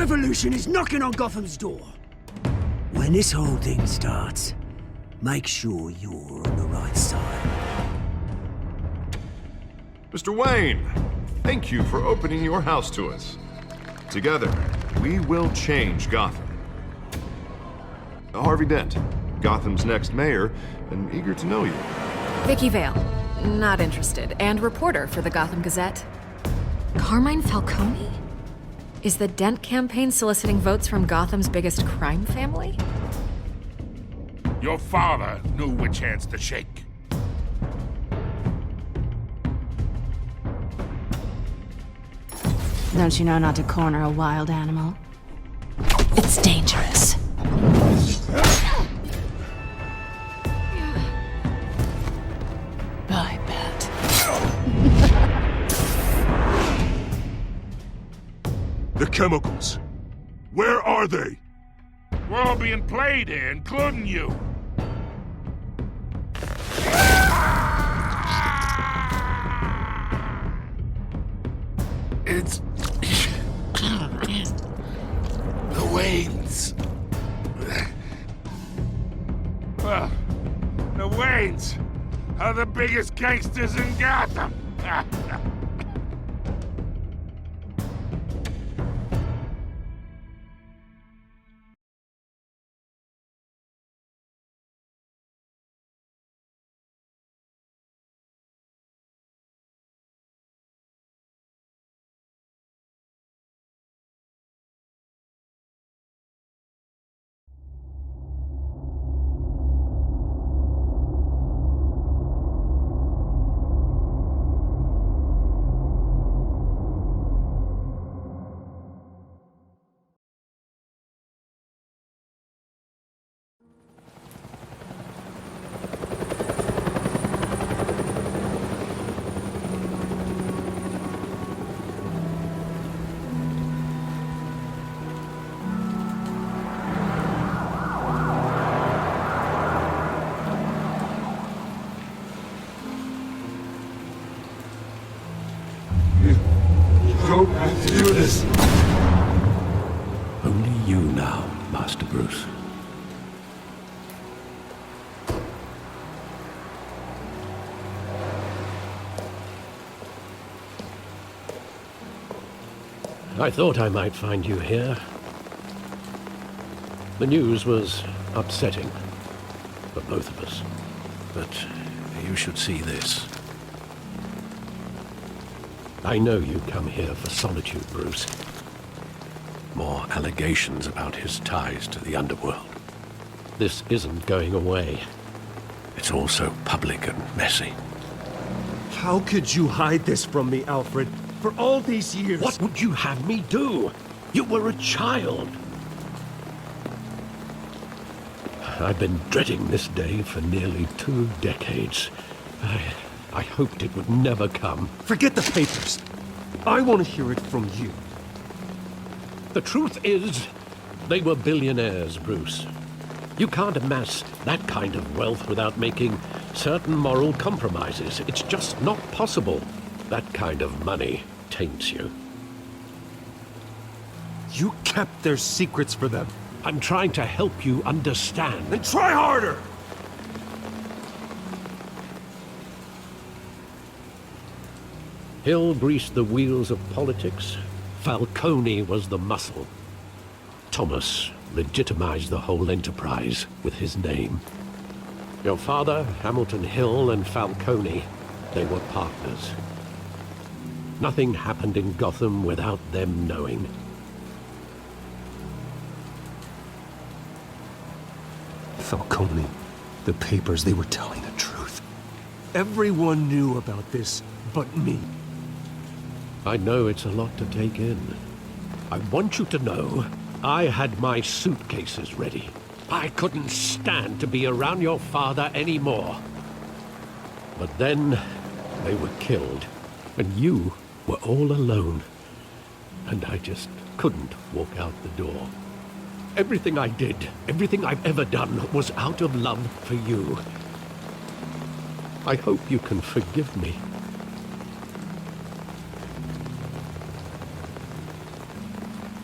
revolution is knocking on Gotham's door. When this whole thing starts, make sure you're on the right side. Mr. Wayne, thank you for opening your house to us. Together, we will change Gotham. Harvey Dent, Gotham's next mayor, and eager to know you. Vicky Vale, not interested, and reporter for the Gotham Gazette. Carmine Falcone? Is the Dent campaign soliciting votes from Gotham's biggest crime family? Your father knew which hands to shake. Don't you know not to corner a wild animal? It's dangerous. I bet. The chemicals. Where are they? We're all being played here, including you. It's... the Waynes. Well, the Waynes are the biggest gangsters in Gotham. Don't have to do this. Only you now, Master Bruce. I thought I might find you here. The news was upsetting for both of us. But you should see this. I know you come here for solitude, Bruce. More allegations about his ties to the underworld. This isn't going away. It's all so public and messy. How could you hide this from me, Alfred? For all these years... What would you have me do? You were a child. I've been dreading this day for nearly 2 decades. I hoped it would never come. Forget the papers. I want to hear it from you. The truth is, they were billionaires, Bruce. You can't amass that kind of wealth without making certain moral compromises. It's just not possible. That kind of money taints you. You kept their secrets for them. I'm trying to help you understand. Then try harder! Hill greased the wheels of politics. Falcone was the muscle. Thomas legitimized the whole enterprise with his name. Your father, Hamilton Hill, and Falcone, they were partners. Nothing happened in Gotham without them knowing. Falcone, the papers, they were telling the truth. Everyone knew about this but me. I know it's a lot to take in. I want you to know I had my suitcases ready. I couldn't stand to be around your father anymore. But then they were killed, and you were all alone. And I just couldn't walk out the door. Everything I did, everything I've ever done, was out of love for you. I hope you can forgive me.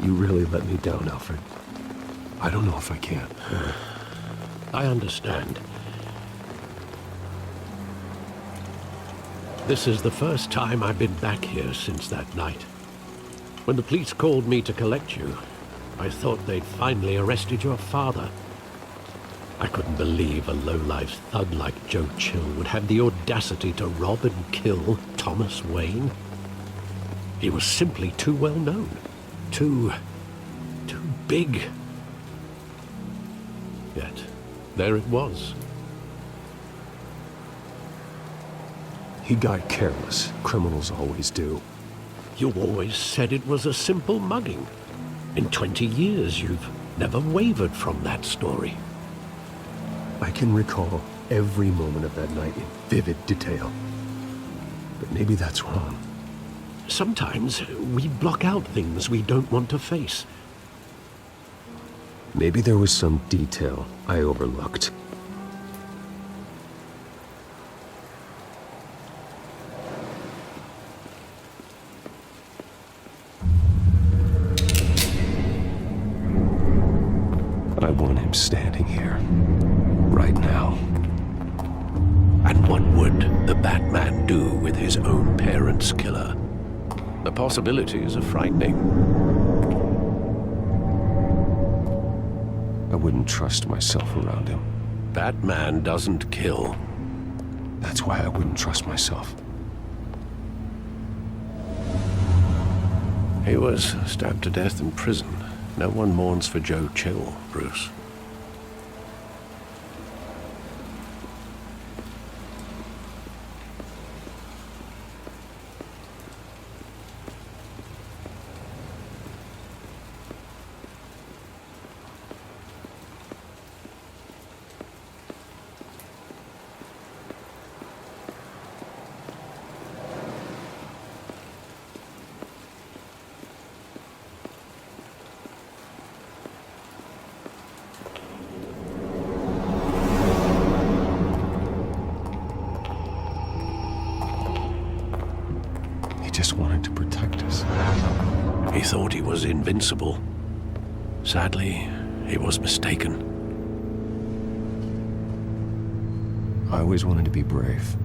You really let me down, Alfred. I don't know if I can. I understand. This is the first time I've been back here since that night. When the police called me to collect you, I thought they'd finally arrested your father. I couldn't believe a low-life thug like Joe Chill would have the audacity to rob and kill Thomas Wayne. He was simply too well known. Too big. Yet, there it was. He got careless. Criminals always do. You always said it was a simple mugging. In 20 years, you've never wavered from that story. I can recall every moment of that night in vivid detail. But maybe that's wrong. Sometimes we block out things we don't want to face. Maybe there was some detail I overlooked. I want him standing here, right now. And what would the Batman do with his own parents' killer? The possibilities are frightening. I wouldn't trust myself around him. Batman doesn't kill. That's why I wouldn't trust myself. He was stabbed to death in prison. No one mourns for Joe Chill, Bruce. Just wanted to protect us. He thought he was invincible. Sadly, he was mistaken. I always wanted to be brave,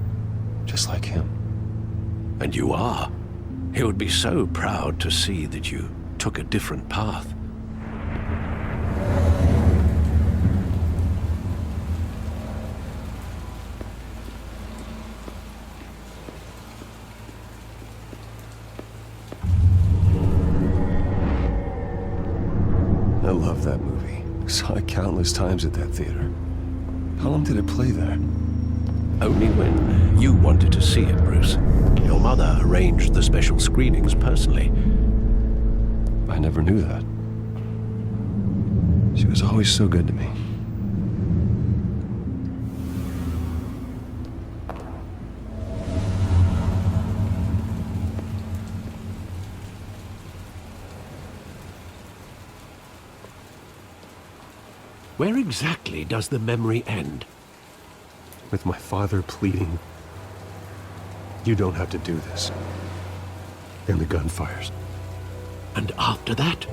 just like him. And you are. He would be so proud to see that you took a different path. I love that movie. Saw it countless times at that theater. How long did it play there? Only when you wanted to see it, Bruce. Your mother arranged the special screenings personally. I never knew that. She was always so good to me. Where exactly does the memory end? With my father pleading, "You don't have to do this." And the gun fires. And after that?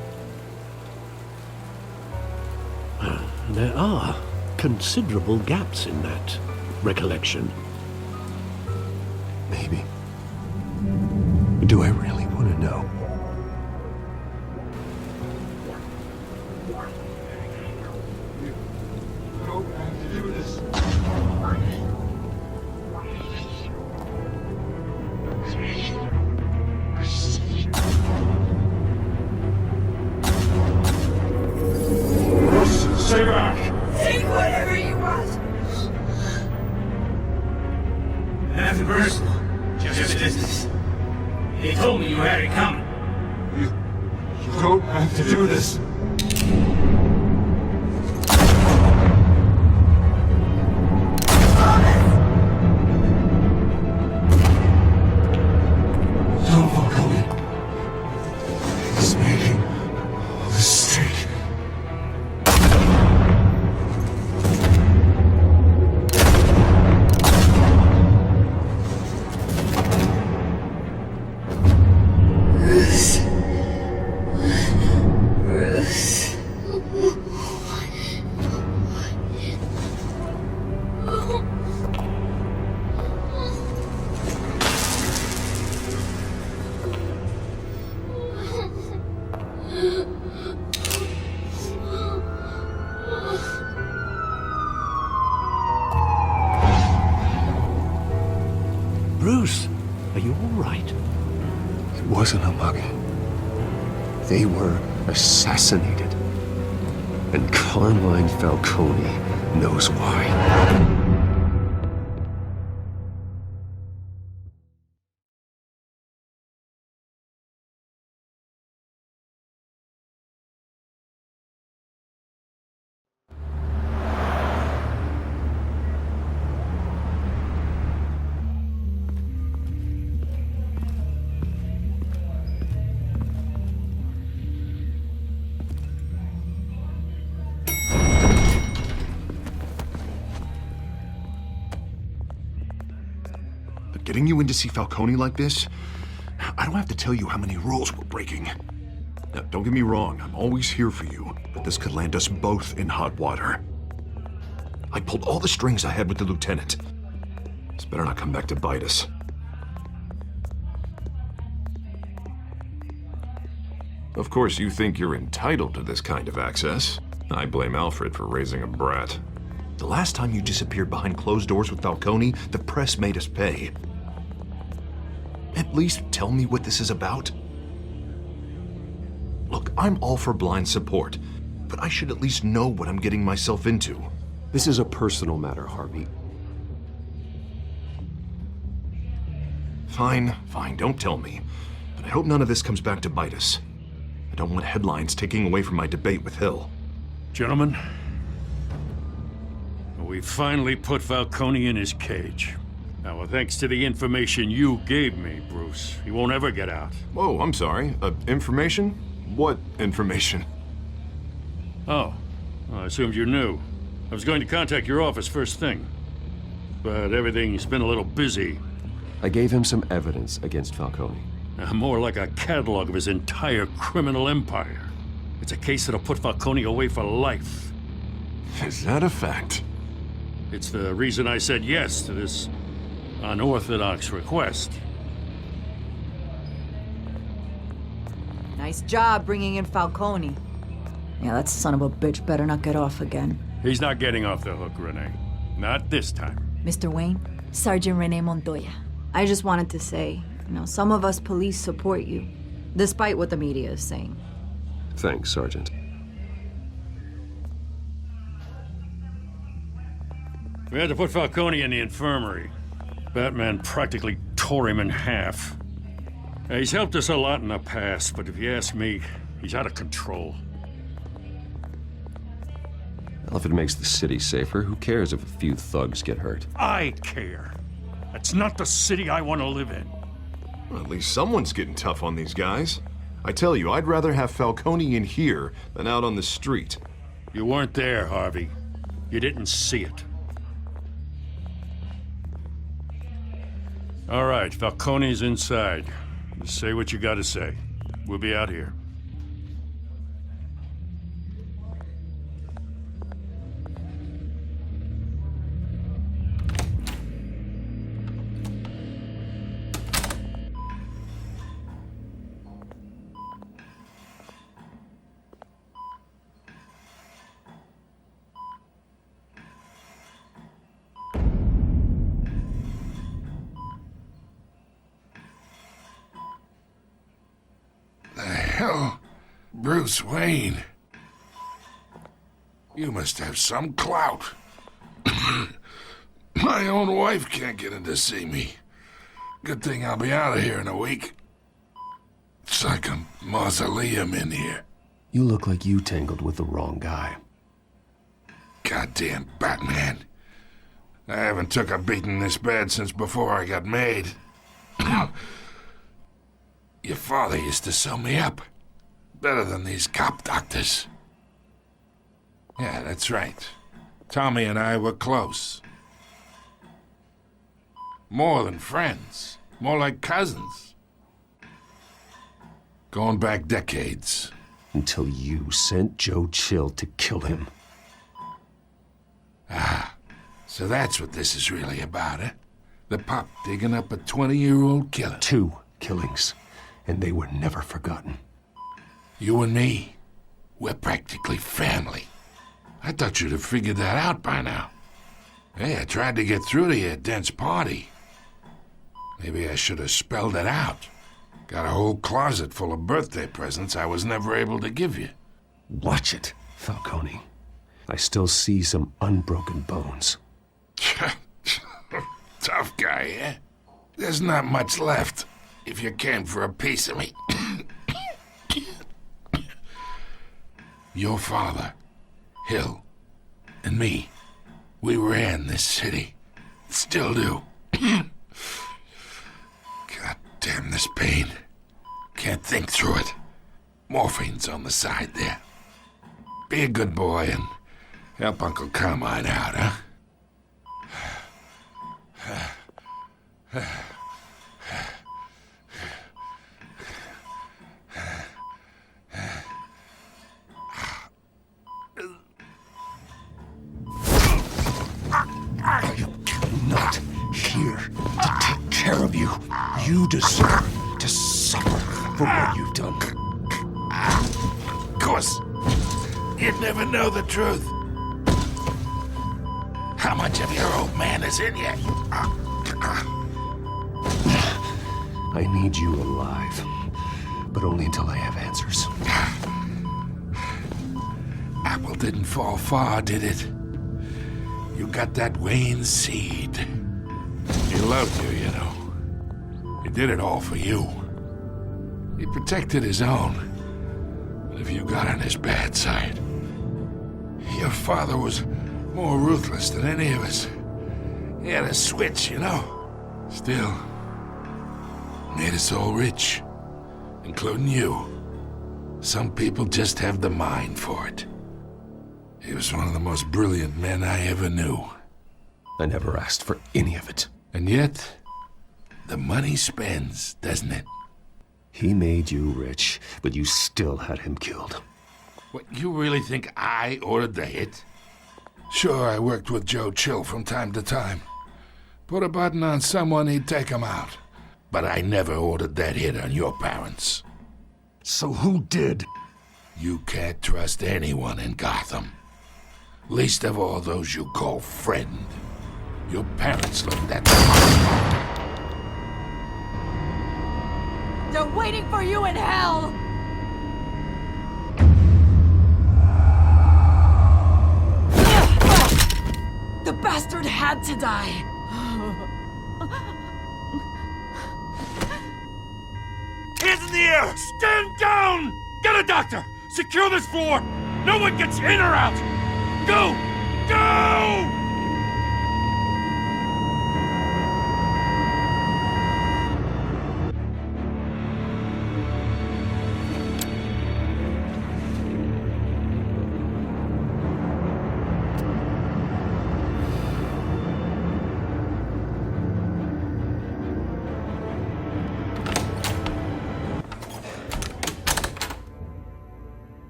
There are considerable gaps in that recollection. Maybe. Do I really want to know? Stay back! Take whatever you want! Nothing personal. Just business. They told me you had it coming. You don't have to do this. Don't fuck with me. He's making a mistake. Bruce, are you all right? It wasn't a mugging. They were assassinated. And Carmine Falcone knows why. Getting you in to see Falcone like this? I don't have to tell you how many rules we're breaking. Now, don't get me wrong, I'm always here for you, but this could land us both in hot water. I pulled all the strings I had with the lieutenant. This better not come back to bite us. Of course, you think you're entitled to this kind of access. I blame Alfred for raising a brat. The last time you disappeared behind closed doors with Falcone, the press made us pay. At least tell me what this is about. Look, I'm all for blind support, but I should at least know what I'm getting myself into. This is a personal matter, Harvey. Fine, don't tell me. But I hope none of this comes back to bite us. I don't want headlines taking away from my debate with Hill. Gentlemen, we finally put Falcone in his cage. Now, thanks to the information you gave me, Bruce, he won't ever get out. Whoa, I'm sorry. Information? What information? Oh, well, I assumed you knew. I was going to contact your office first thing, but everything's been a little busy. I gave him some evidence against Falcone. More like a catalog of his entire criminal empire. It's a case that'll put Falcone away for life. Is that a fact? It's the reason I said yes to this unorthodox request. Nice job bringing in Falcone. Yeah, that son of a bitch better not get off again. He's not getting off the hook, Renee. Not this time. Mr. Wayne, Sergeant Renee Montoya. I just wanted to say, some of us police support you, despite what the media is saying. Thanks, Sergeant. We had to put Falcone in the infirmary. Batman practically tore him in half. He's helped us a lot in the past, but if you ask me, he's out of control. Well, if it makes the city safer, who cares if a few thugs get hurt? I care. That's not the city I want to live in. Well, at least someone's getting tough on these guys. I tell you, I'd rather have Falcone in here than out on the street. You weren't there, Harvey. You didn't see it. All right, Falcone's inside. Just say what you gotta say. We'll be out here. Hell, Bruce Wayne. You must have some clout. My own wife can't get in to see me. Good thing I'll be out of here in a week. It's like a mausoleum in here. You look like you tangled with the wrong guy. Goddamn Batman. I haven't took a beating this bad since before I got made. Your father used to sew me up. Better than these cop doctors. Yeah, that's right. Tommy and I were close. More than friends. More like cousins. Going back decades. Until you sent Joe Chill to kill him. Ah, so that's what this is really about, eh? The pup digging up a 20-year-old killer. 2 killings. And they were never forgotten. You and me, we're practically family. I thought you'd have figured that out by now. Hey, I tried to get through to your dense party. Maybe I should have spelled it out. Got a whole closet full of birthday presents I was never able to give you. Watch it, Falcone. I still see some unbroken bones. Tough guy, eh? There's not much left if you came for a piece of me. Your father, Hill, and me, we ran this city. Still do. God damn this pain. Can't think through it. Morphine's on the side there. Be a good boy and help Uncle Carmine out, huh? I am not here to take care of you. You deserve to suffer for what you've done. Of course. You'd never know the truth. How much of your old man is in you? I need you alive, but only until I have answers. Apple didn't fall far, did it? You got that Wayne seed. He loved you, you know. He did it all for you. He protected his own. But if you got on his bad side, your father was more ruthless than any of us. He had a switch, you know. Still, made us all rich, including you. Some people just have the mind for it. He was one of the most brilliant men I ever knew. I never asked for any of it. And yet, the money spends, doesn't it? He made you rich, but you still had him killed. What, you really think I ordered the hit? Sure, I worked with Joe Chill from time to time. Put a button on someone, he'd take him out. But I never ordered that hit on your parents. So who did? You can't trust anyone in Gotham. Least of all those you call friend. Your parents looked at them. They're waiting for you in hell! The bastard had to die! Hands in the air! Stand down! Get a doctor! Secure this floor! No one gets in or out! Go! Go!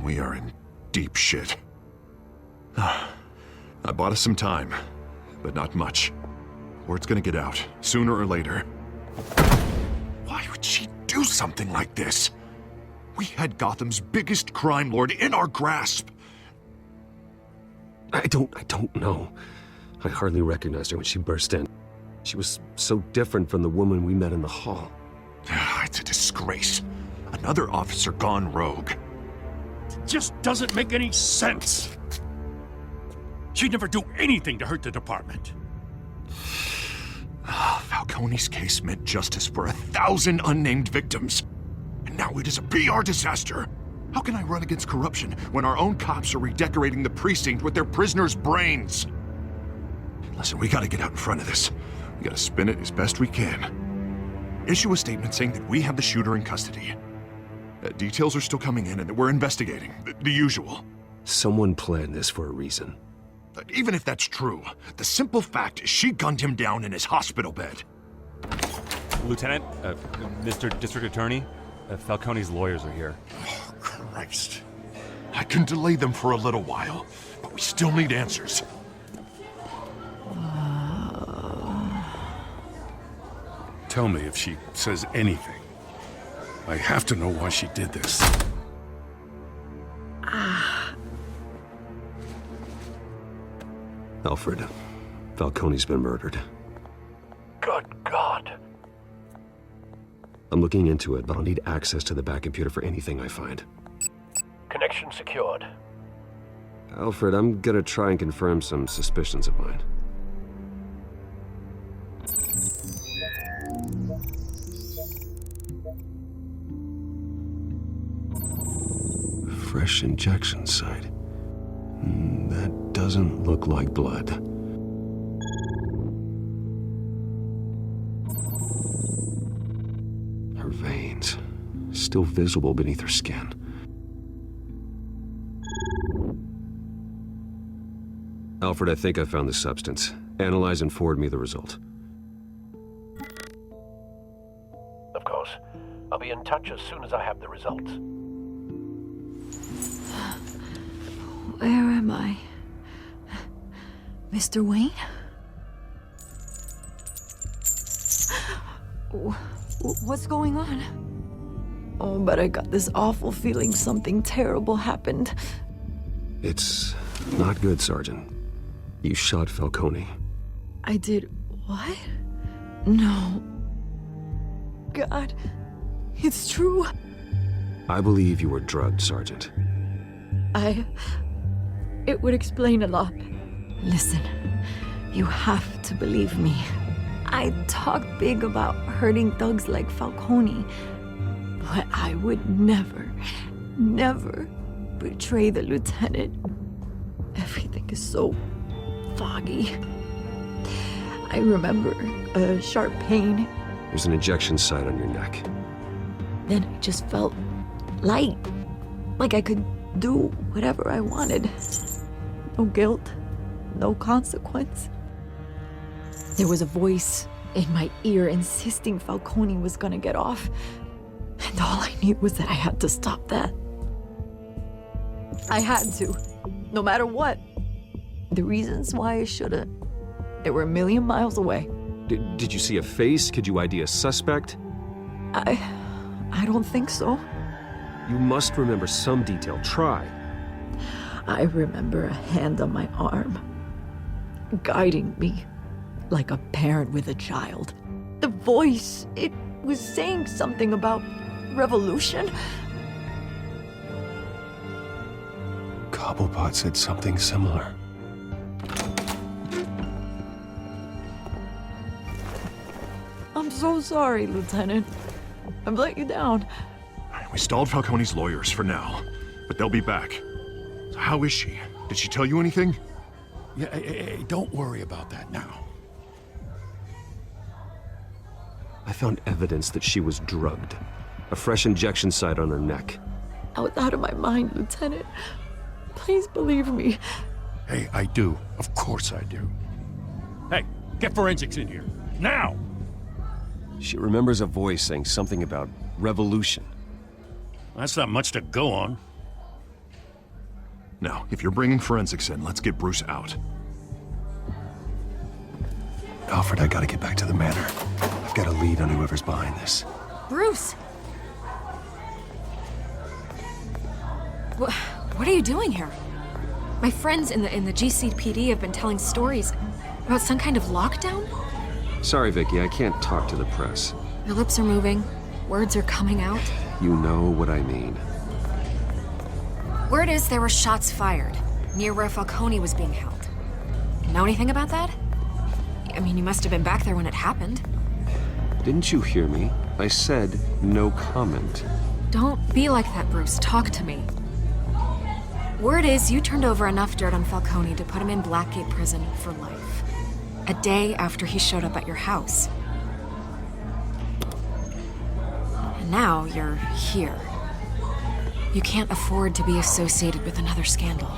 We are in deep shit. I bought us some time, but not much. Word's gonna get out, sooner or later. Why would she do something like this? We had Gotham's biggest crime lord in our grasp. I don't know. I hardly recognized her when she burst in. She was so different from the woman we met in the hall. It's a disgrace. Another officer gone rogue. It just doesn't make any sense. She'd never do anything to hurt the department. Falcone's case meant justice for 1,000 unnamed victims. And now it is a PR disaster. How can I run against corruption when our own cops are redecorating the precinct with their prisoners' brains? Listen, we gotta get out in front of this. We gotta spin it as best we can. Issue a statement saying that we have the shooter in custody. Details are still coming in and that we're investigating. The usual. Someone planned this for a reason. Even if that's true, the simple fact is she gunned him down in his hospital bed. Lieutenant, Mr. District Attorney, Falcone's lawyers are here. Oh, Christ. I can delay them for a little while, but we still need answers. Tell me if she says anything. I have to know why she did this. Alfred, Falcone's been murdered. Good God. I'm looking into it, but I'll need access to the back computer for anything I find. Connection secured. Alfred, I'm gonna try and confirm some suspicions of mine. Fresh injection site. That doesn't look like blood. Her veins, still visible beneath her skin. Alfred, I think I found the substance. Analyze and forward me the result. Of course. I'll be in touch as soon as I have the results. Where am I? Mr. Wayne? What's going on? Oh, but I got this awful feeling something terrible happened. It's not good, Sergeant. You shot Falcone. I did what? No. God, it's true. I believe you were drugged, Sergeant. It would explain a lot. Listen, you have to believe me. I talk big about hurting thugs like Falcone, but I would never betray the lieutenant. Everything is so foggy. I remember a sharp pain. There's an injection site on your neck. Then I just felt light, like I could do whatever I wanted. No guilt, no consequence. There was a voice in my ear insisting Falcone was gonna get off, and all I knew was that I had to stop that. I had to, no matter what. The reasons why I shouldn't, they were a million miles away. Did you see a face? Could you ID a suspect? I don't think so. You must remember some detail. Try. I remember a hand on my arm, guiding me like a parent with a child. The voice, it was saying something about revolution. Cobblepot said something similar. I'm so sorry, Lieutenant. I've let you down. We stalled Falcone's lawyers for now, but they'll be back. So how is she? Did she tell you anything? Yeah, hey, don't worry about that now. I found evidence that she was drugged. A fresh injection site on her neck. I was out of my mind, Lieutenant. Please believe me. Hey, I do. Of course I do. Hey, get forensics in here. Now! She remembers a voice saying something about revolution. That's not much to go on. Now, if you're bringing forensics in, let's get Bruce out. Alfred, I gotta get back to the manor. I've got a lead on whoever's behind this. Bruce! What are you doing here? My friends in the GCPD have been telling stories about some kind of lockdown? Sorry, Vicky, I can't talk to the press. Your lips are moving. Words are coming out. You know what I mean. Word is there were shots fired near where Falcone was being held. Know anything about that? I mean, you must have been back there when it happened. Didn't you hear me? I said no comment. Don't be like that, Bruce. Talk to me. Word is you turned over enough dirt on Falcone to put him in Blackgate Prison for life. A day after he showed up at your house. And now you're here. You can't afford to be associated with another scandal.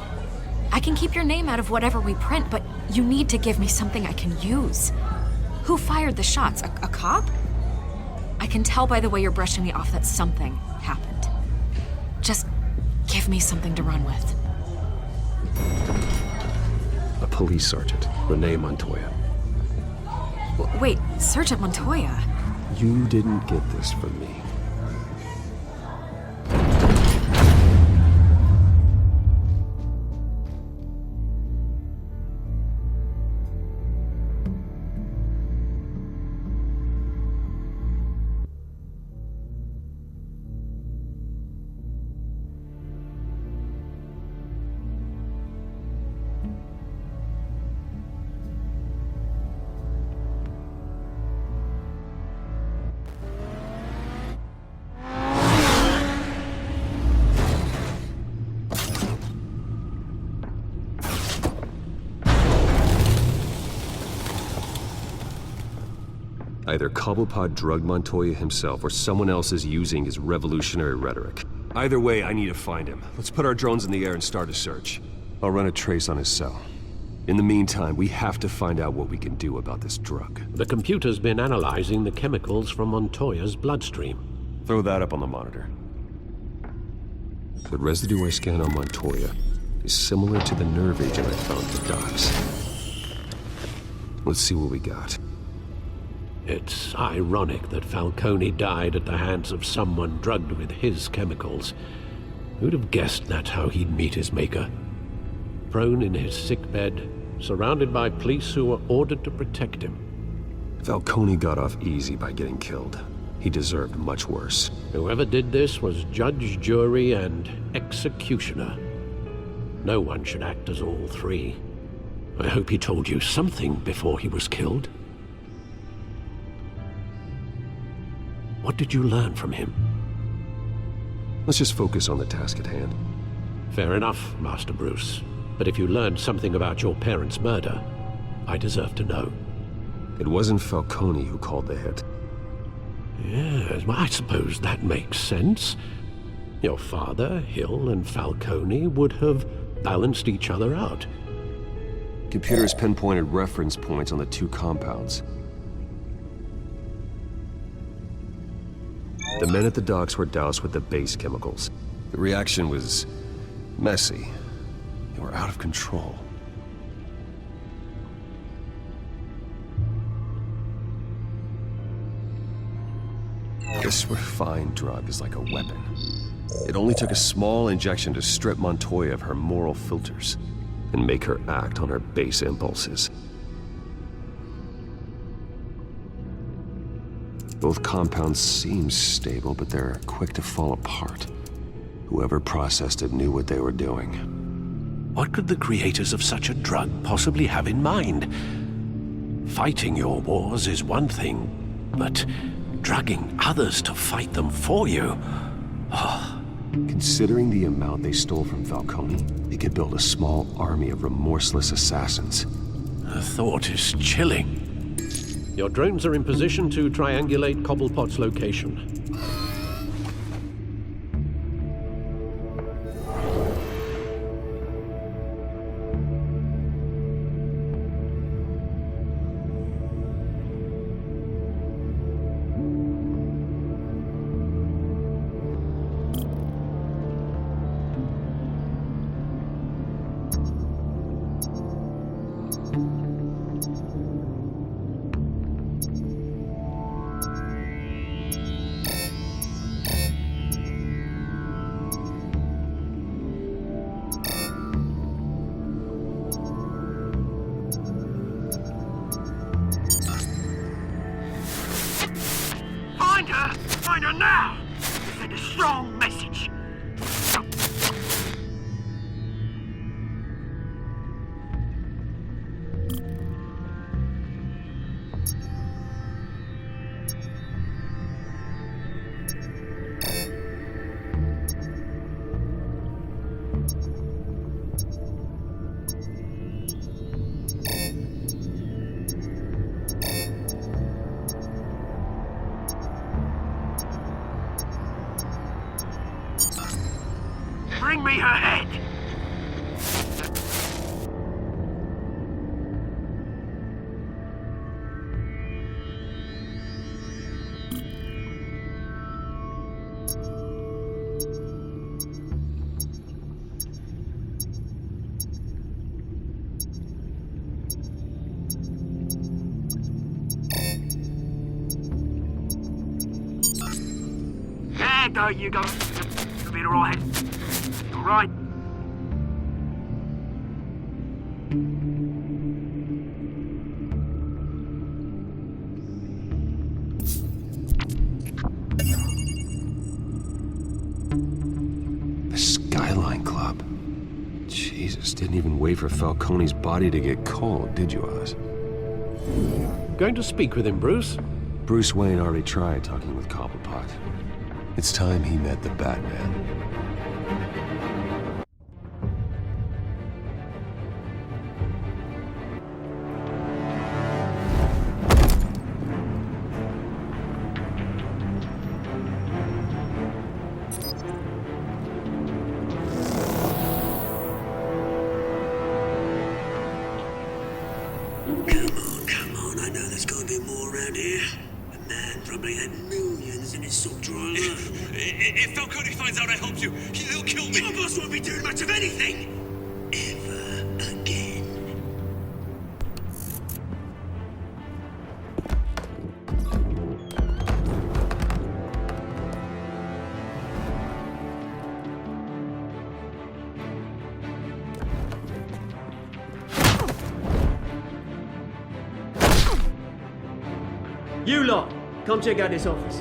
I can keep your name out of whatever we print, but you need to give me something I can use. Who fired the shots? A cop? I can tell by the way you're brushing me off that something happened. Just give me something to run with. A police sergeant, Renee Montoya. Wait, Sergeant Montoya? You didn't get this from me. Either Cobblepot drugged Montoya himself, or someone else is using his revolutionary rhetoric. Either way, I need to find him. Let's put our drones in the air and start a search. I'll run a trace on his cell. In the meantime, we have to find out what we can do about this drug. The computer's been analyzing the chemicals from Montoya's bloodstream. Throw that up on the monitor. The residue I scan on Montoya is similar to the nerve agent I found at the docks. Let's see what we got. It's ironic that Falcone died at the hands of someone drugged with his chemicals. Who'd have guessed that's how he'd meet his maker? Prone in his sickbed, surrounded by police who were ordered to protect him. Falcone got off easy by getting killed. He deserved much worse. Whoever did this was judge, jury, and executioner. No one should act as all three. I hope he told you something before he was killed. What did you learn from him? Let's just focus on the task at hand. Fair enough, Master Bruce. But if you learned something about your parents' murder, I deserve to know. It wasn't Falcone who called the hit. Yes, well, I suppose that makes sense. Your father, Hill, and Falcone would have balanced each other out. Computers pinpointed reference points on the two compounds. The men at the docks were doused with the base chemicals. The reaction was messy. They were out of control. This refined drug is like a weapon. It only took a small injection to strip Montoya of her moral filters and make her act on her base impulses. Both compounds seem stable, but they're quick to fall apart. Whoever processed it knew what they were doing. What could the creators of such a drug possibly have in mind? Fighting your wars is one thing, but drugging others to fight them for you? Oh. Considering the amount they stole from Falcone, they could build a small army of remorseless assassins. The thought is chilling. Your drones are in position to triangulate Cobblepot's location. Find her now! Send a strong message. Bring me her head! There you go. You'll be alright. Right. The Skyline Club. Jesus, didn't even wait for Falcone's body to get cold, did you, Oz? Going to speak with him, Bruce? Bruce Wayne already tried talking with Cobblepot. It's time he met the Batman. around here. A man probably had millions in his sock drawer. If Falcone finds out I helped you, he'll kill me. Your boss won't be doing much of anything. Ever again. You lot, come check out this office.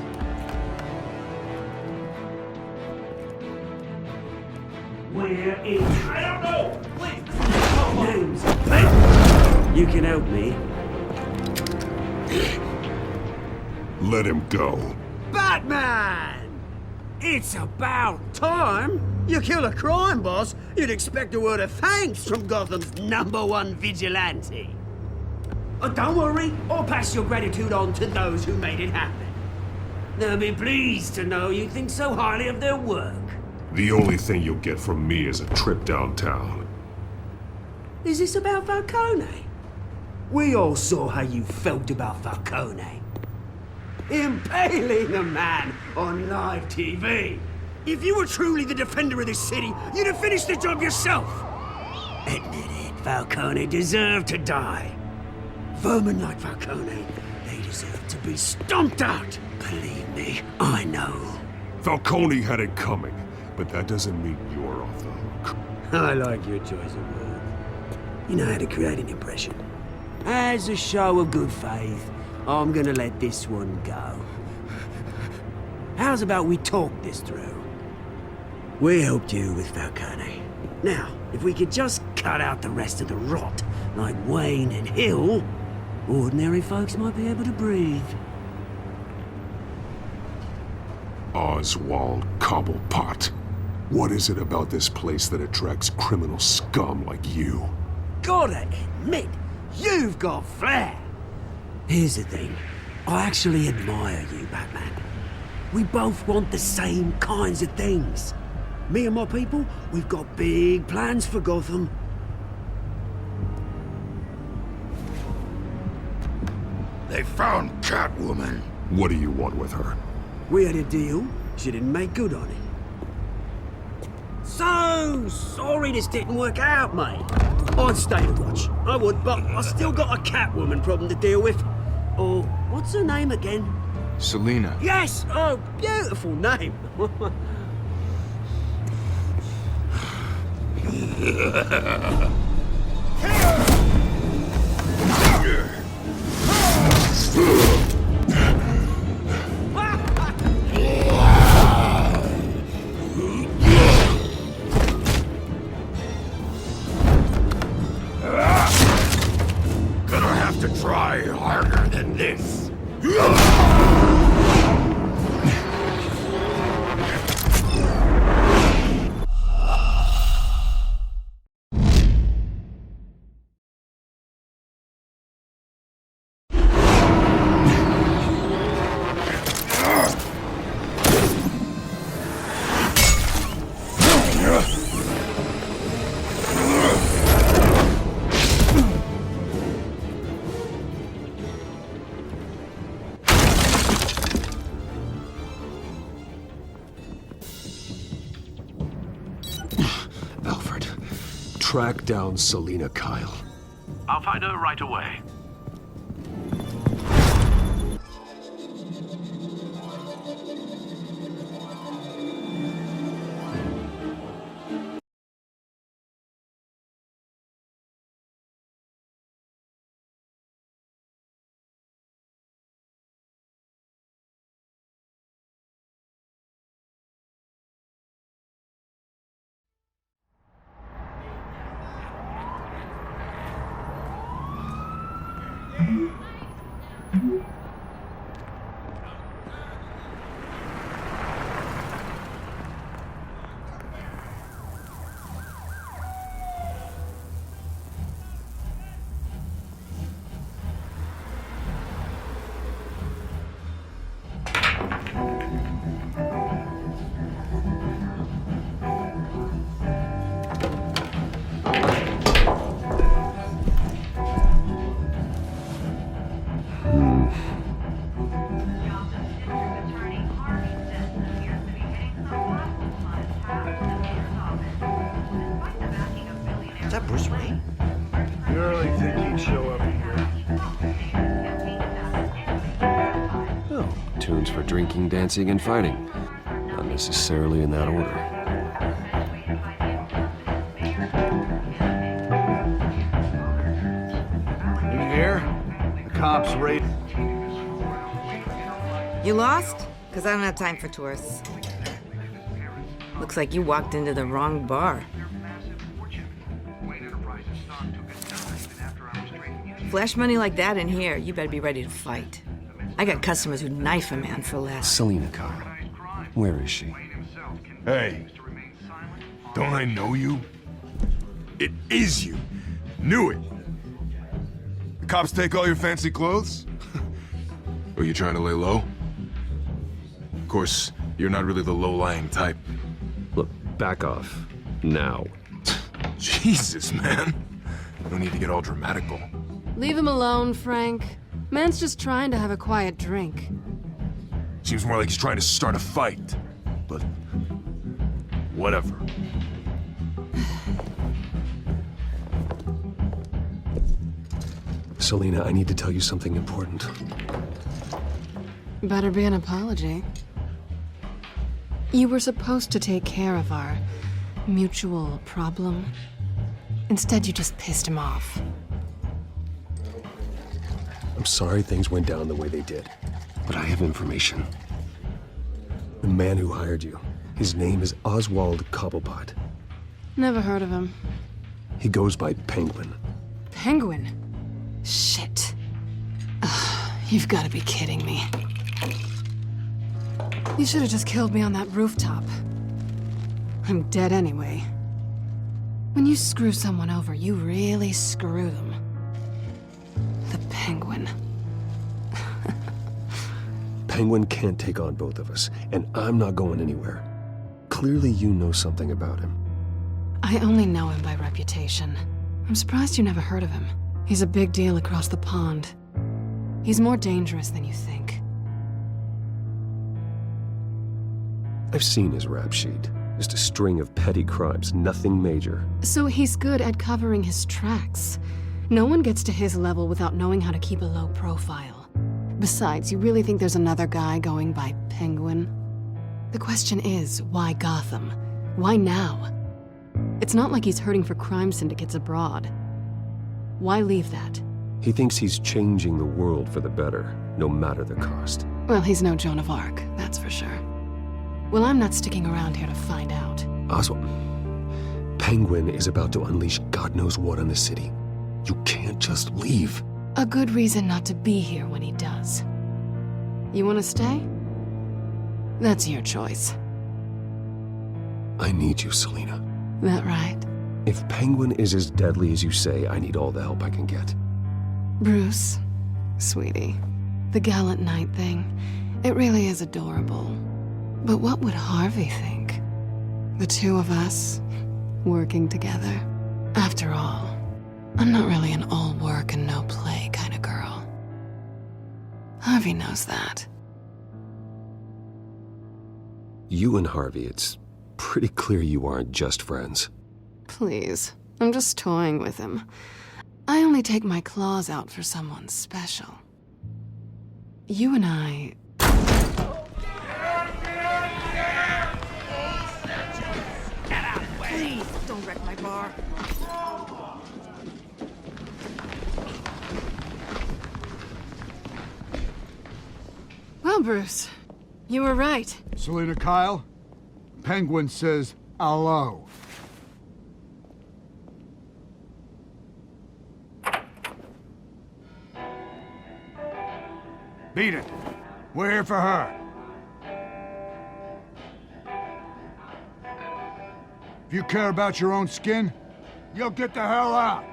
Where is... I don't know! Wait! Names. Ben, you can help me. Let him go. Batman! It's about time. You kill a crime boss, you'd expect a word of thanks from Gotham's #1 vigilante. Oh, don't worry, I'll pass your gratitude on to those who made it happen. They'll be pleased to know you think so highly of their work. The only thing you'll get from me is a trip downtown. Is this about Falcone? We all saw how you felt about Falcone. Impaling a man on live TV. If you were truly the defender of this city, you'd have finished the job yourself. Admit it, Falcone deserved to die. Vermin like Falcone, they deserve to be stomped out. Believe me, I know. Falcone had it coming, but that doesn't mean you're off the hook. I like your choice of words. You know how to create an impression. As a show of good faith, I'm gonna let this one go. How's about we talk this through? We helped you with Falcone. Now, if we could just cut out the rest of the rot, like Wayne and Hill, ordinary folks might be able to breathe. Oswald Cobblepot. What is it about this place that attracts criminal scum like you? Gotta admit, you've got flair. Here's the thing. I actually admire you, Batman. We both want the same kinds of things. Me and my people, we've got big plans for Gotham. They found Catwoman. What do you want with her? We had a deal. She didn't make good on it. So sorry this didn't work out, mate. I'd stay to watch. I would, but I still got a Catwoman problem to deal with. Or, what's her name again? Selina. Yes! Oh, beautiful name. Gonna have to try harder than this. Alfred, track down Selina Kyle. I'll find her right away. tunes for drinking, dancing, and fighting. Not necessarily in that order. You hear? The cops raid. You lost? Because I don't have time for tourists. Looks like you walked into the wrong bar. Flash money like that in here, you better be ready to fight. I got customers who'd knife a man for less. Selina Kyle. Where is she? Hey, don't I know you? It is you. Knew it. The cops take all your fancy clothes? Or you trying to lay low? Of course, you're not really the low-lying type. Look, back off. Now. Jesus, man. No need to get all dramatical. Leave him alone, Frank. Man's just trying to have a quiet drink. Seems more like he's trying to start a fight. But whatever. Selina, I need to tell you something important. Better be an apology. You were supposed to take care of our mutual problem. Instead, you just pissed him off. I'm sorry things went down the way they did, but I have information. The man who hired you, his name is Oswald Cobblepot. Never heard of him. He goes by Penguin. Penguin? Shit. Ugh, you've got to be kidding me. You should have just killed me on that rooftop. I'm dead anyway. When you screw someone over, you really screw them. The Penguin. Penguin can't take on both of us, and I'm not going anywhere. Clearly you know something about him. I only know him by reputation. I'm surprised you never heard of him. He's a big deal across the pond. He's more dangerous than you think. I've seen his rap sheet. Just a string of petty crimes, nothing major. So he's good at covering his tracks. No one gets to his level without knowing how to keep a low profile. Besides, you really think there's another guy going by Penguin? The question is, why Gotham? Why now? It's not like he's hurting for crime syndicates abroad. Why leave that? He thinks he's changing the world for the better, no matter the cost. Well, he's no Joan of Arc, that's for sure. Well, I'm not sticking around here to find out. Oswald, Penguin is about to unleash God knows what on the city. You can't just leave. A good reason not to be here when he does. You want to stay? That's your choice. I need you, Selina. That right? If Penguin is as deadly as you say, I need all the help I can get. Bruce, sweetie, the gallant knight thing, it really is adorable. But what would Harvey think? The two of us, working together. After all, I'm not really an all work and no play kind of girl. Harvey knows that. You and Harvey, it's pretty clear you aren't just friends. Please, I'm just toying with him. I only take my claws out for someone special. You and I... Please, don't wreck my bar. Well, Bruce, you were right. Selina Kyle, Penguin says hello. Beat it. We're here for her. If you care about your own skin, you'll get the hell out.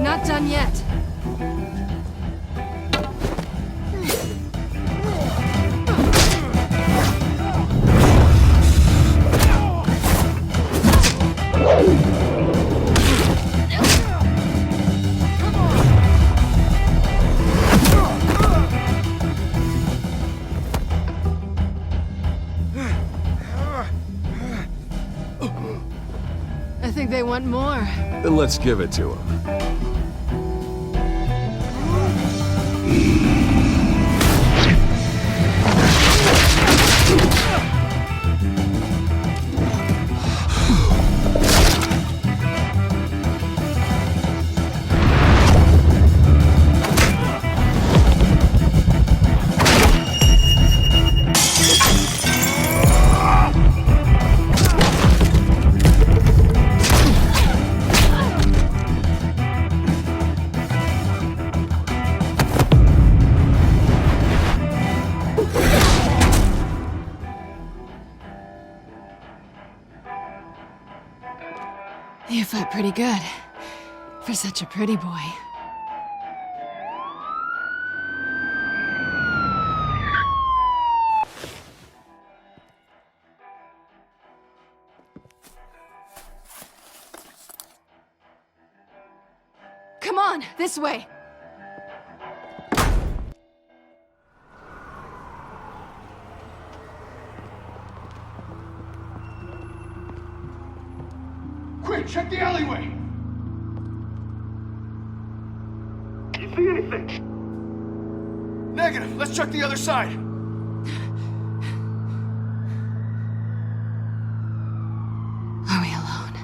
Not done yet. I think they want more. Then let's give it to them. You fight pretty good. For such a pretty boy. Come on, this way. Quick, check the alleyway! You see anything? Negative. Let's check the other side. Are we alone?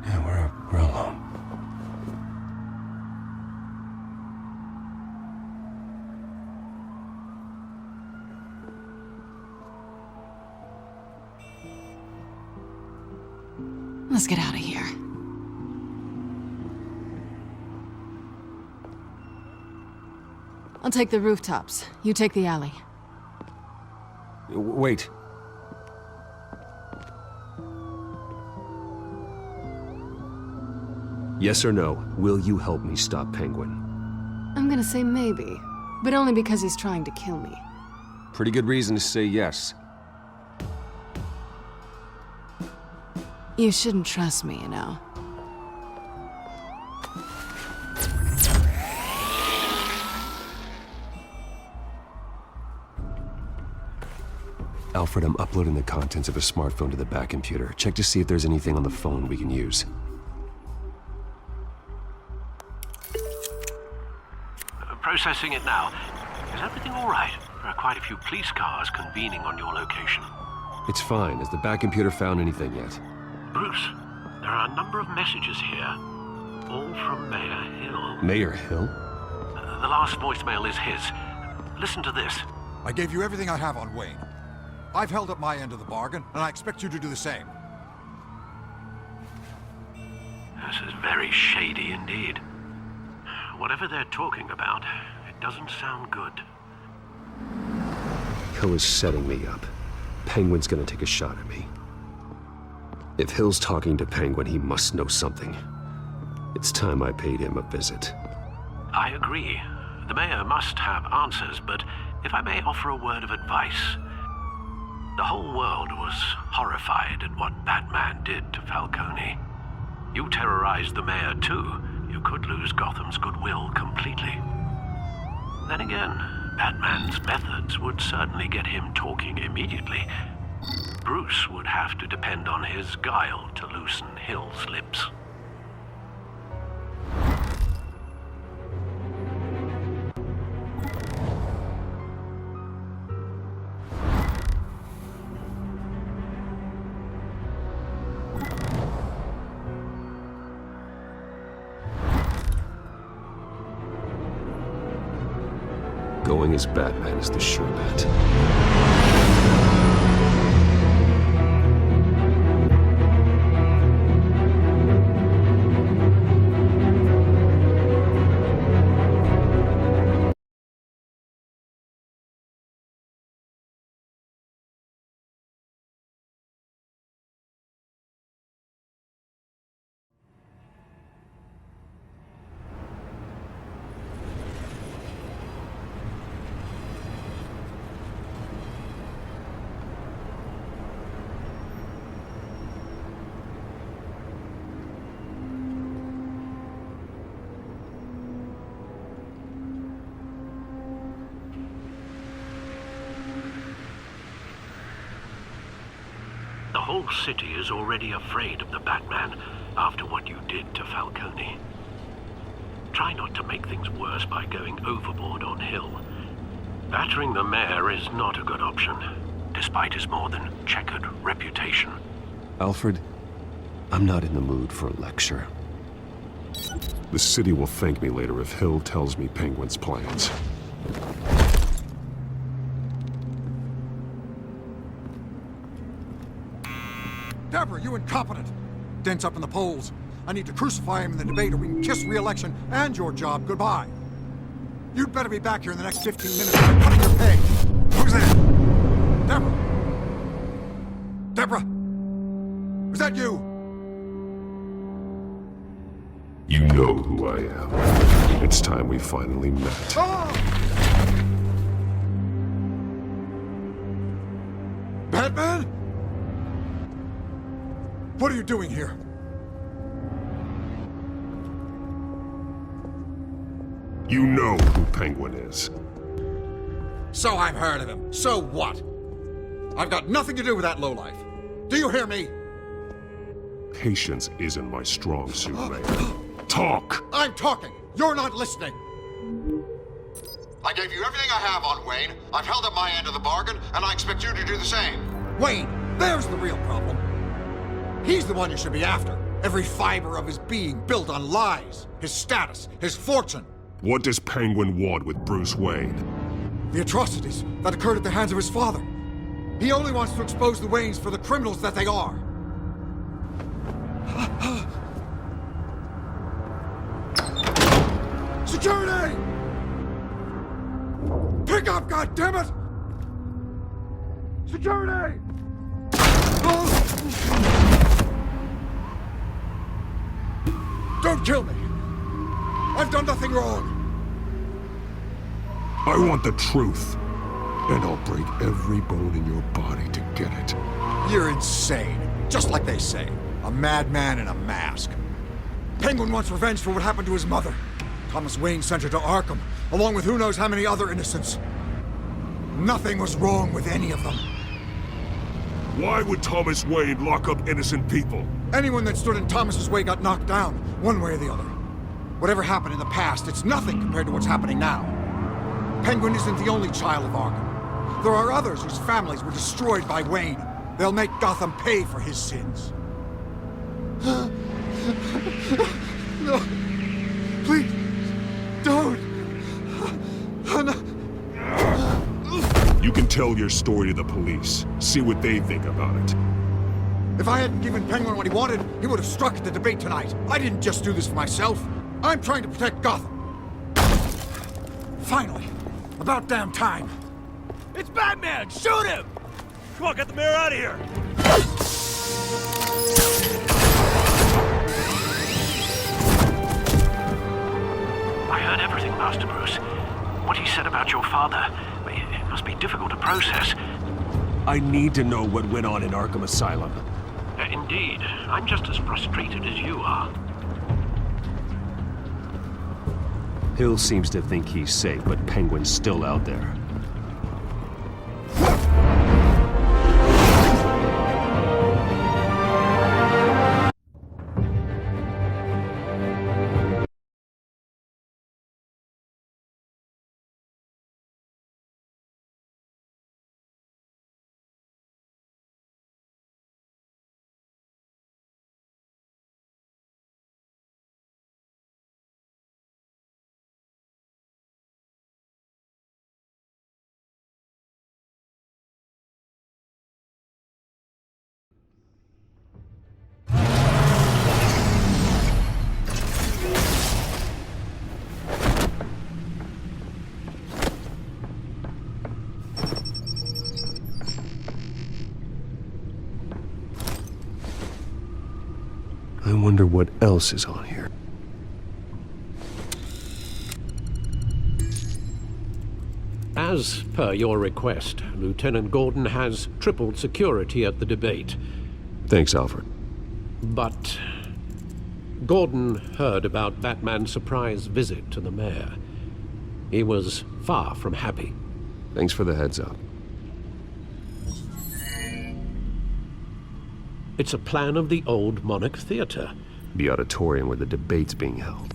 Yeah, we're alone. Let's get out of here. I'll take the rooftops. You take the alley. Wait. Yes or no, will you help me stop Penguin? I'm gonna say maybe, but only because he's trying to kill me. Pretty good reason to say yes. You shouldn't trust me, you know. Alfred, I'm uploading the contents of a smartphone to the back computer. Check to see if there's anything on the phone we can use. Processing it now. Is everything all right? There are quite a few police cars convening on your location. It's fine. Has the back computer found anything yet? Bruce, there are a number of messages here, all from Mayor Hill. Mayor Hill? The last voicemail is his. Listen to this. I gave you everything I have on Wayne. I've held up my end of the bargain, and I expect you to do the same. This is very shady indeed. Whatever they're talking about, it doesn't sound good. Hill is setting me up. Penguin's gonna take a shot at me. If Hill's talking to Penguin, he must know something. It's time I paid him a visit. I agree. The mayor must have answers, but if I may offer a word of advice. The whole world was horrified at what Batman did to Falcone. You terrorized the mayor too. You could lose Gotham's goodwill completely. Then again, Batman's methods would certainly get him talking immediately. Bruce would have to depend on his guile to loosen Hill's lips. Going as Batman is the sure bet. The whole city is already afraid of the Batman after what you did to Falcone. Try not to make things worse by going overboard on Hill. Battering the mayor is not a good option, despite his more than checkered reputation. Alfred, I'm not in the mood for a lecture. The city will thank me later if Hill tells me Penguin's plans. Deborah, you incompetent! Dent's up in the polls. I need to crucify him in the debate or we can kiss re-election and your job goodbye. You'd better be back here in the next 15 minutes or I'm cutting your pay. Who's there? Deborah? Deborah? Is that you? You know who I am. It's time we finally met. Batman? What are you doing here? You know who Penguin is. So I've heard of him. So what? I've got nothing to do with that lowlife. Do you hear me? Patience isn't my strong suit, man. Talk! I'm talking. You're not listening. I gave you everything I have on Wayne. I've held up my end of the bargain, and I expect you to do the same. Wayne, there's the real problem. He's the one you should be after. Every fiber of his being built on lies. His status, his fortune. What does Penguin want with Bruce Wayne? The atrocities that occurred at the hands of his father. He only wants to expose the Waynes for the criminals that they are. Security! Pick up, goddammit! Security! Don't kill me! I've done nothing wrong! I want the truth. And I'll break every bone in your body to get it. You're insane. Just like they say. A madman in a mask. Penguin wants revenge for what happened to his mother. Thomas Wayne sent her to Arkham, along with who knows how many other innocents. Nothing was wrong with any of them. Why would Thomas Wayne lock up innocent people? Anyone that stood in Thomas's way got knocked down, one way or the other. Whatever happened in the past, it's nothing compared to what's happening now. Penguin isn't the only child of Arkham. There are others whose families were destroyed by Wayne. They'll make Gotham pay for his sins. No. Please. Don't. You can tell your story to the police. See what they think about it. If I hadn't given Penguin what he wanted, he would have struck at the debate tonight. I didn't just do this for myself. I'm trying to protect Gotham. Finally. About damn time. It's Batman! Shoot him! Come on, get the mayor out of here! I heard everything, Master Bruce. What he said about your father, it must be difficult to process. I need to know what went on in Arkham Asylum. Indeed. I'm just as frustrated as you are. Hill seems to think he's safe, but Penguin's still out there. I wonder what else is on here. As per your request, Lieutenant Gordon has tripled security at the debate. Thanks, Alfred. But Gordon heard about Batman's surprise visit to the mayor. He was far from happy. Thanks for the heads up. It's a plan of the old Monarch Theater. The auditorium where the debate's being held.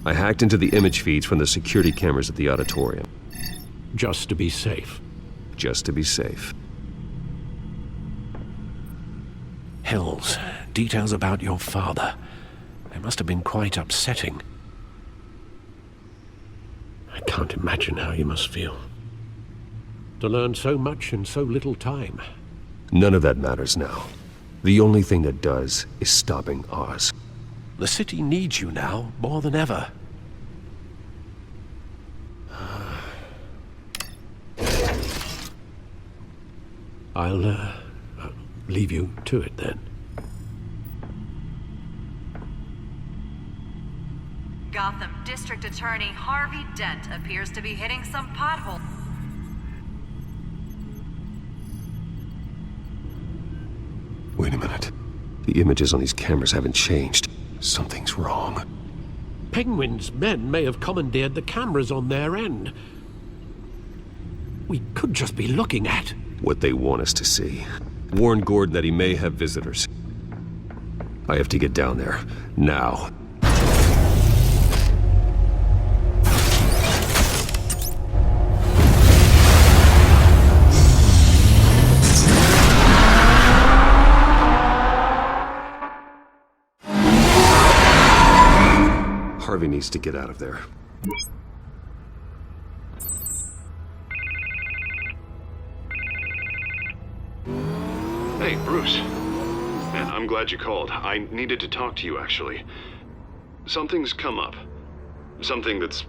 I hacked into the image feeds from the security cameras at the auditorium. Just to be safe. Just to be safe. Hills, details about your father. They must have been quite upsetting. I can't imagine how you must feel. To learn so much in so little time. None of that matters now. The only thing that does is stopping Oz. The city needs you now, more than ever. I'll leave you to it then. Gotham District Attorney Harvey Dent appears to be hitting some potholes. Wait a minute. The images on these cameras haven't changed. Something's wrong. Penguin's men may have commandeered the cameras on their end. We could just be looking at what they want us to see. Warn Gordon that he may have visitors. I have to get down there. Now. Harvey needs to get out of there. Hey, Bruce. Man, I'm glad you called. I needed to talk to you, actually. Something's come up. Something that's...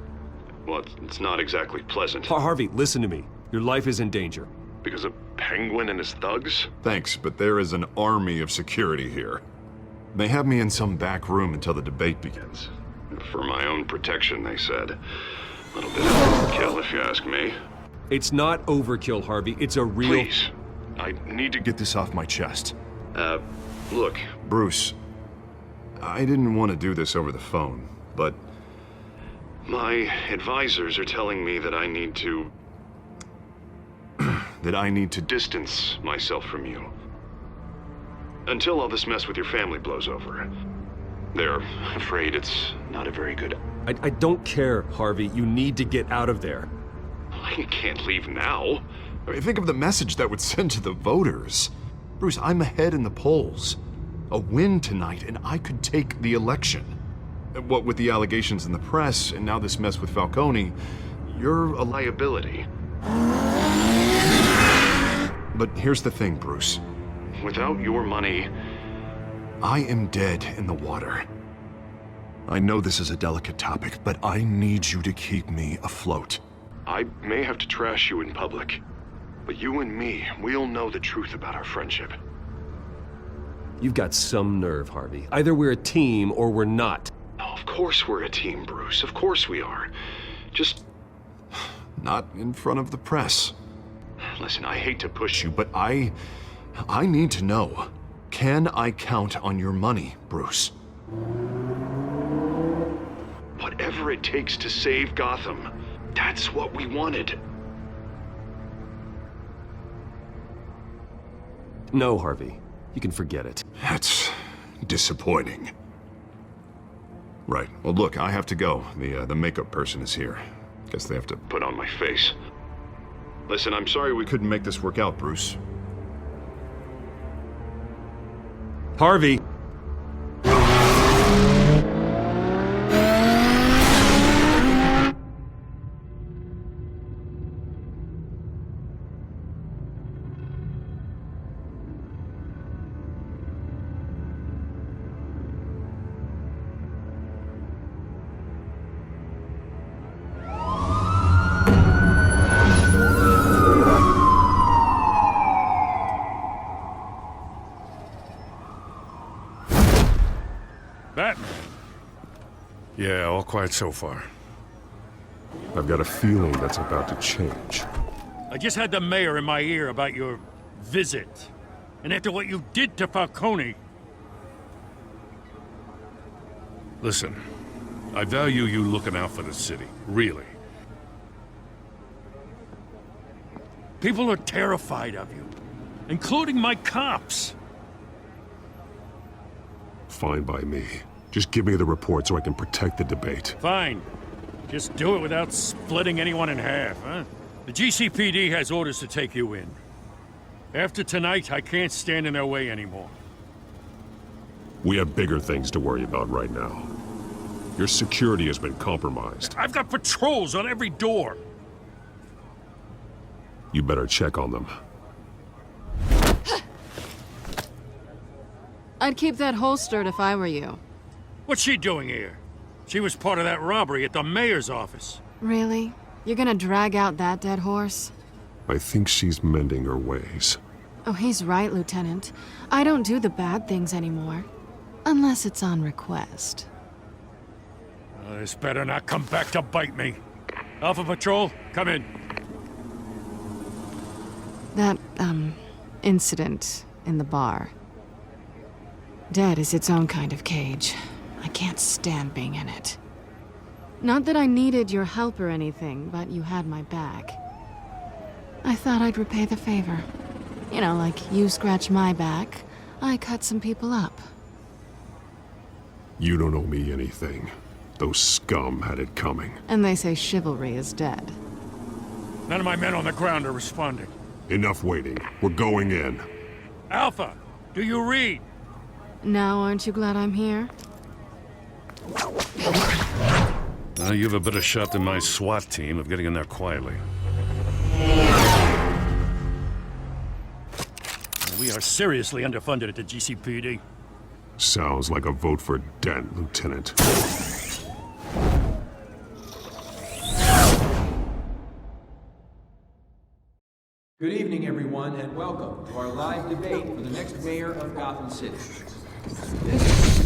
well, it's not exactly pleasant. Harvey, listen to me. Your life is in danger. Because of Penguin and his thugs? Thanks, but there is an army of security here. They have me in some back room until the debate begins. For my own protection, they said. A little bit of overkill, if you ask me. It's not overkill, Harvey. It's a real... Please. I need to get this off my chest. Look. Bruce, I didn't want to do this over the phone, but my advisors are telling me that I need to... that I need to distance myself from you. Until all this mess with your family blows over. They're afraid it's not a very good... I don't care, Harvey. You need to get out of there. I can't leave now. I mean, think of the message that would send to the voters. Bruce, I'm ahead in the polls. A win tonight, and I could take the election. What with the allegations in the press, and now this mess with Falcone, you're a liability. But here's the thing, Bruce. Without your money, I am dead in the water. I know this is a delicate topic, but I need you to keep me afloat. I may have to trash you in public, but you and me, we'll know the truth about our friendship. You've got some nerve, Harvey. Either we're a team or we're not. Oh, of course we're a team, Bruce. Of course we are. Just not in front of the press. Listen, I hate to push you, but I need to know. Can I count on your money, Bruce? whatever it takes to save Gotham. That's what we wanted. No, Harvey. You can forget it. That's disappointing. Right. Well, look, I have to go. The makeup person is here. Guess they have to put on my face. Listen, I'm sorry we couldn't make this work out, Bruce. Harvey! Batman? Yeah, all quiet so far. I've got a feeling that's about to change. I just had the mayor in my ear about your visit. And after what you did to Falcone... Listen, I value you looking out for the city, really. People are terrified of you, including my cops. Fine by me. Just give me the report so I can protect the debate. Fine. Just do it without splitting anyone in half, huh? The GCPD has orders to take you in. After tonight, I can't stand in their way anymore. We have bigger things to worry about right now. Your security has been compromised. I've got patrols on every door. You better check on them. I'd keep that holstered if I were you. What's she doing here? She was part of that robbery at the mayor's office. Really? You're gonna drag out that dead horse? I think she's mending her ways. Oh, he's right, Lieutenant. I don't do the bad things anymore. Unless it's on request. This better not come back to bite me. Alpha Patrol, come in. That, incident in the bar. Dead is its own kind of cage. I can't stand being in it. Not that I needed your help or anything, but you had my back. I thought I'd repay the favor. You know, like you scratch my back, I cut some people up. You don't owe me anything. Those scum had it coming. And they say chivalry is dead. None of my men on the ground are responding. Enough waiting. We're going in. Alpha, do you read? Now aren't you glad I'm here? You have a better shot than my SWAT team of getting in there quietly. We are seriously underfunded at the GCPD. Sounds like a vote for Dent, Lieutenant. Good evening, everyone, and welcome to our live debate for the next mayor of Gotham City. This